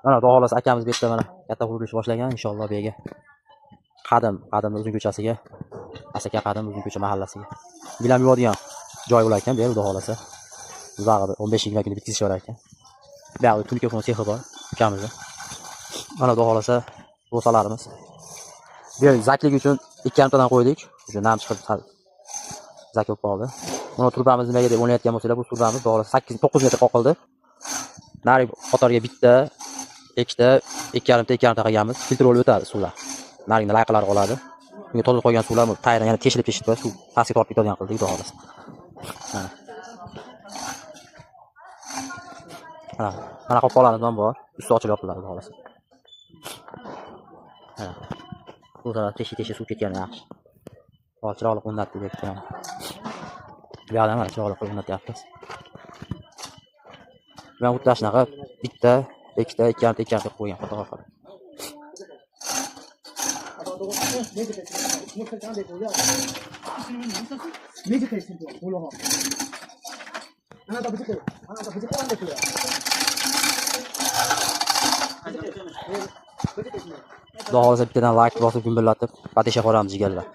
Mana xudo xolasa akamiz bu yerda mana katta qurilish boshlagan inshaalloh bu yerga. Qadim uzun ko'chasiga, Asaka qadim uzun ko'cha mahallasiga. Gilam yuvadigan joy bo'lar ekan, bu yer xudo xolasa. Uzog'ida 15-20 kunda bitkazishar ekan. Bu yerda tulka sehi bor ukamizda. Mana xudo xolasa bo'salarimiz. Bu yer zaklik uchun 2,5 tadan qo'ydik. O'sha nam chiqib zak bo'lib qoldi. Buni turbamiz nimaga deb o'ynayotgan bo'lsalar, bu turbamiz xudo xolasa 8-9 metr qoqildi. Nari qatoriga bitta, ikkita, 2,5 ta qilganmiz. Filtr bo'lib o'tadi suvlar. Narigida layqalar qoladi. Bunga toza qo'ygan suvlar tayyordan yana teshilib suv pastga tortib ketadigan qildik xudo xolasa. Mana qopqolarimiz ham bor. Usti ochilib yopiladi xudo xolasa. Bu taraf teshi suv ketgani yaxshi. Hozir chiroqli o'rnatdik ekan. Bu yerda mana chiroqli o'rnatyapmiz. Men bu tashnaqa bitta, ikkita, 2,5 qo'ygan fotografiya. Xudo xolasa bittadan like bosib gumbillatib, patisha qoramiz jigarlar.